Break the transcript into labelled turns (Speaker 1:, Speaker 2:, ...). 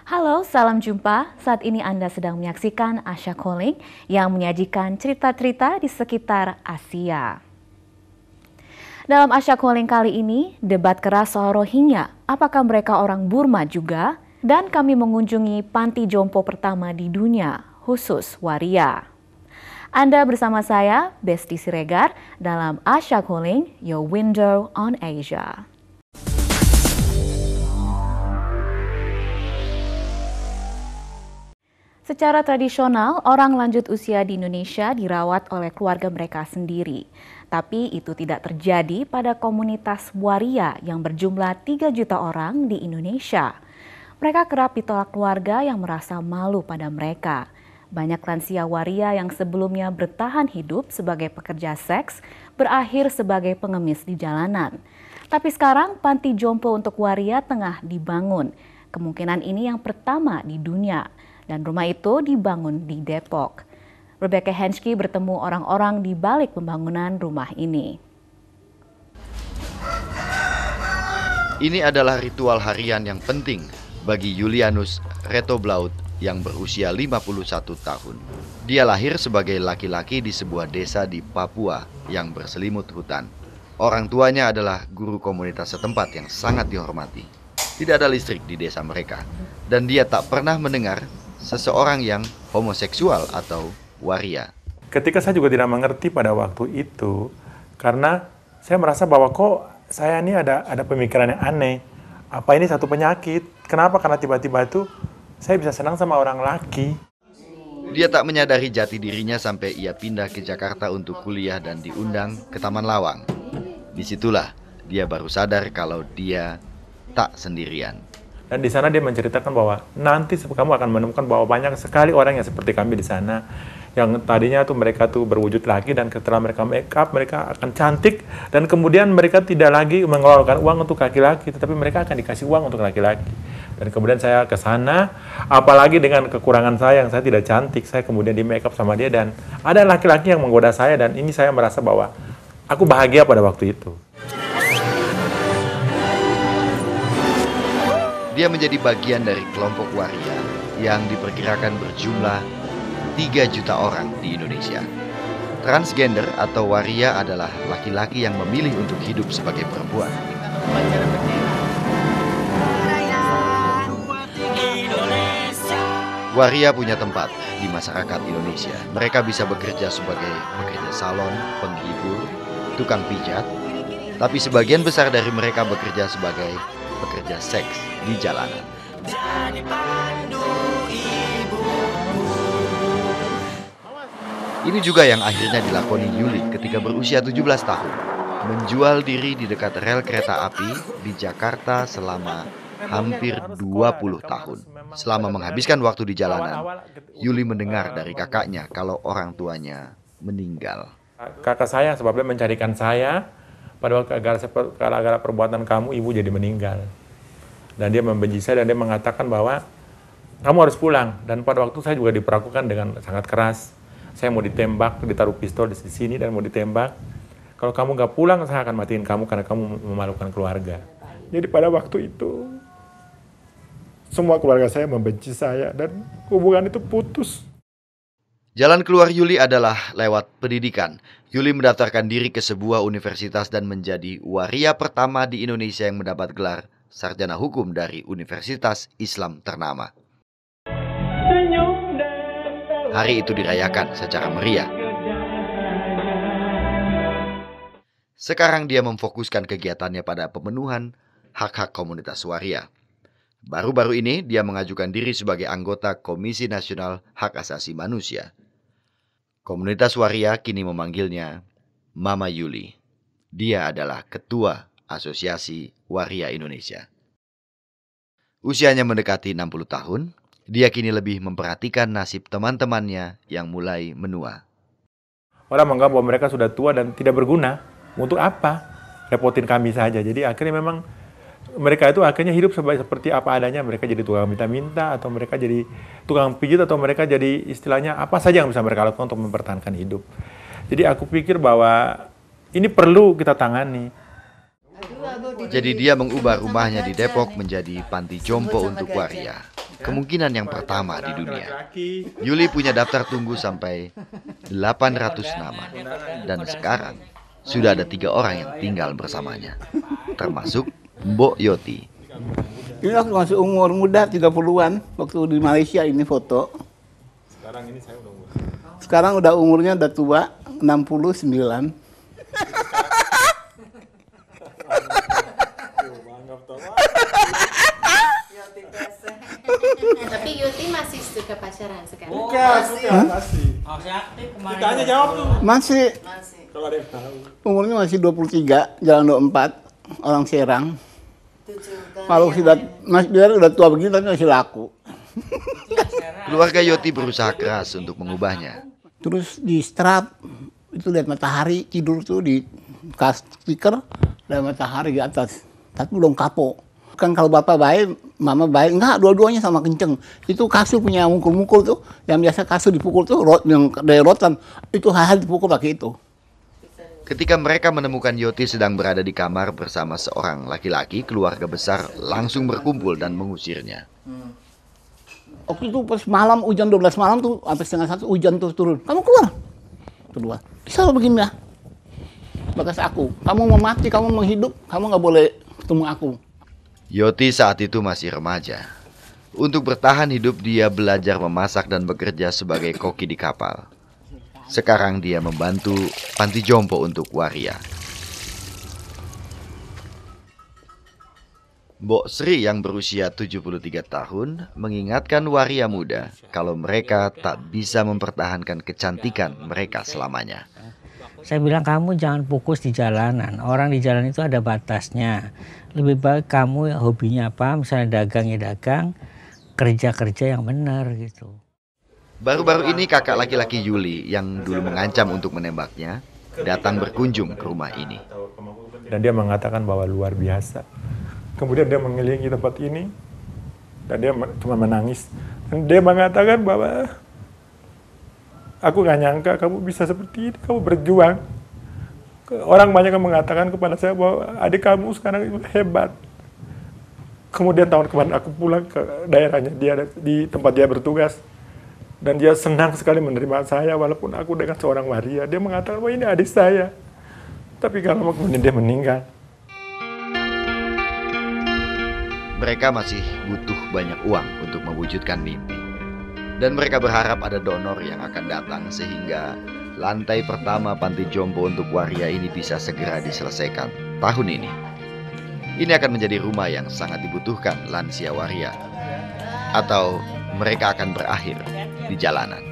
Speaker 1: Halo, salam jumpa. Saat ini Anda sedang menyaksikan Asia Calling yang menyajikan cerita-cerita di sekitar Asia. Dalam Asia Calling kali ini, debat keras soal Rohingya. Apakah mereka orang Burma juga? Dan kami mengunjungi panti jompo pertama di dunia, khusus waria. Anda bersama saya, Besti Siregar, dalam Asia Calling, Your Window on Asia. Secara tradisional, orang lanjut usia di Indonesia dirawat oleh keluarga mereka sendiri. Tapi itu tidak terjadi pada komunitas waria yang berjumlah 3 juta orang di Indonesia. Mereka kerap ditolak keluarga yang merasa malu pada mereka. Banyak lansia waria yang sebelumnya bertahan hidup sebagai pekerja seks berakhir sebagai pengemis di jalanan. Tapi sekarang panti jompo untuk waria tengah dibangun. Kemungkinan ini yang pertama di dunia. Dan rumah itu dibangun di Depok. Rebecca Henschke bertemu orang-orang di balik pembangunan rumah ini.
Speaker 2: Ini adalah ritual harian yang penting bagi Julianus Retoblaut yang berusia 51 tahun. Dia lahir sebagai laki-laki di sebuah desa di Papua yang berselimut hutan. Orang tuanya adalah guru komunitas setempat yang sangat dihormati. Tidak ada listrik di desa mereka, dan dia tak pernah mendengar seseorang yang homoseksual atau waria.
Speaker 3: Ketika saya juga tidak mengerti pada waktu itu, karena saya merasa bahwa kok saya ini ada pemikiran yang aneh. Apa ini satu penyakit? Kenapa? Karena tiba-tiba itu saya bisa senang sama orang laki.
Speaker 2: Dia tak menyadari jati dirinya sampai ia pindah ke Jakarta untuk kuliah dan diundang ke Taman Lawang. Disitulah dia baru sadar kalau dia tak sendirian.
Speaker 3: Dan di sana dia menceritakan bahwa nanti kamu akan menemukan bahwa banyak sekali orang yang seperti kami di sana, yang tadinya tuh mereka tuh berwujud laki, dan setelah mereka make up mereka akan cantik, dan kemudian mereka tidak lagi mengeluarkan uang untuk laki-laki, tetapi mereka akan dikasih uang untuk laki-laki. Dan kemudian saya ke sana, apalagi dengan kekurangan saya yang saya tidak cantik, saya kemudian di make up sama dia, dan ada laki-laki yang menggoda saya, dan ini saya merasa bahwa aku bahagia pada waktu itu.
Speaker 2: Dia menjadi bagian dari kelompok waria yang diperkirakan berjumlah 3 juta orang di Indonesia. Transgender atau waria adalah laki-laki yang memilih untuk hidup sebagai perempuan. Waria punya tempat di masyarakat Indonesia. Mereka bisa bekerja sebagai pekerja salon, penghibur, tukang pijat, tapi sebagian besar dari mereka bekerja sebagai pekerja seks di jalanan. Ini juga yang akhirnya dilakoni Yuli ketika berusia 17 tahun. Menjual diri di dekat rel kereta api di Jakarta selama hampir 20 tahun. Selama menghabiskan waktu di jalanan, Yuli mendengar dari kakaknya kalau orang tuanya meninggal.
Speaker 3: Kakak saya sebabnya mencarikan saya, padahal gara-gara perbuatan kamu ibu jadi meninggal. Dan dia membenci saya dan dia mengatakan bahwa kamu harus pulang. Dan pada waktu saya juga diperlakukan dengan sangat keras. Saya mau ditembak, ditaruh pistol di sini dan mau ditembak. Kalau kamu nggak pulang, saya akan matiin kamu karena kamu memalukan keluarga. Jadi pada waktu itu, semua keluarga saya membenci saya dan hubungan itu putus.
Speaker 2: Jalan keluar Yuli adalah lewat pendidikan. Yuli mendaftarkan diri ke sebuah universitas dan menjadi waria pertama di Indonesia yang mendapat gelar sarjana hukum dari Universitas Islam ternama. Hari itu dirayakan secara meriah. Sekarang dia memfokuskan kegiatannya pada pemenuhan hak-hak komunitas waria. Baru-baru ini dia mengajukan diri sebagai anggota Komisi Nasional Hak Asasi Manusia. Komunitas waria kini memanggilnya Mama Yuli. Dia adalah ketua Asosiasi Waria Indonesia. Usianya mendekati 60 tahun, dia kini lebih memperhatikan nasib teman-temannya yang mulai menua.
Speaker 3: Orang menganggap bahwa mereka sudah tua dan tidak berguna. Untuk apa? Repotin kami saja. Jadi akhirnya memang mereka itu akhirnya hidup seperti apa adanya. Mereka jadi tukang minta-minta, atau mereka jadi tukang pijit, atau mereka jadi istilahnya apa saja yang bisa mereka lakukan untuk mempertahankan hidup. Jadi aku pikir bahwa ini perlu kita tangani.
Speaker 2: Jadi dia mengubah rumahnya di Depok menjadi panti jompo untuk waria. kemungkinan yang pertama di dunia. Yuli punya daftar tunggu sampai 800 nama. Dan sekarang sudah ada 3 orang yang tinggal bersamanya, termasuk Mbok Yoti.
Speaker 4: Ini waktu masih umur muda 30-an, waktu di Malaysia ini foto. Sekarang udah umurnya udah tua, 69.
Speaker 5: Tapi Yoti masih suka pacaran sekarang?
Speaker 4: Masih.
Speaker 3: Ditanya jawab tuh.
Speaker 4: Masih.
Speaker 3: Kalau ada yang tahu.
Speaker 4: Umurnya masih 23, jalan 24, orang Serang. Kalau sudah dia udah tua begini tapi masih laku.
Speaker 2: Keluarga Yoti berusaha keras untuk mengubahnya.
Speaker 4: Terus di strap itu lihat matahari, tidur tuh di stiker dan matahari di atas. Tapi belum kapok. Kan kalau bapak baik, mama baik, enggak, dua-duanya sama kenceng. Itu kasur punya mukul-mukul tuh, yang biasa kasur dipukul tuh, yang dari rotan, itu hal-hal dipukul pakai itu.
Speaker 2: Ketika mereka menemukan Yoti sedang berada di kamar bersama seorang laki-laki, keluarga besar langsung berkumpul dan mengusirnya.
Speaker 4: Waktu itu pas malam, hujan 12 malam tuh, sampai setengah 1 hujan tuh turun. Kamu keluar. Kedua, bisa lo begini ya? Batas aku, kamu mau mati, kamu mau hidup, kamu nggak boleh ketemu aku.
Speaker 2: Yoti saat itu masih remaja. Untuk bertahan hidup dia belajar memasak dan bekerja sebagai koki di kapal. Sekarang dia membantu panti jompo untuk waria. Mbok Sri yang berusia 73 tahun mengingatkan waria muda kalau mereka tak bisa mempertahankan kecantikan mereka selamanya.
Speaker 6: Saya bilang kamu jangan fokus di jalanan. Orang di jalan itu ada batasnya. Lebih baik kamu hobinya apa, misalnya dagang ya dagang, kerja yang benar gitu.
Speaker 2: Baru-baru ini kakak laki-laki Yuli yang dulu mengancam untuk menembaknya datang berkunjung ke rumah ini.
Speaker 3: Dan dia mengatakan bahwa luar biasa. Kemudian dia mengelilingi tempat ini dan dia cuma menangis. Dan dia mengatakan bahwa aku gak nyangka kamu bisa seperti ini, kamu berjuang. Orang banyak yang mengatakan kepada saya bahwa adik kamu sekarang itu hebat. Kemudian tahun kemarin aku pulang ke daerahnya, dia di tempat dia bertugas. Dan dia senang sekali menerima saya walaupun aku dengan seorang waria. Dia mengatakan bahwa ini adik saya. Tapi kalau kemudian dia meninggal.
Speaker 2: Mereka masih butuh banyak uang untuk mewujudkan mimpi. Dan mereka berharap ada donor yang akan datang sehingga lantai pertama panti jompo untuk waria ini bisa segera diselesaikan tahun ini. Ini akan menjadi rumah yang sangat dibutuhkan lansia waria. Atau mereka akan berakhir di jalanan.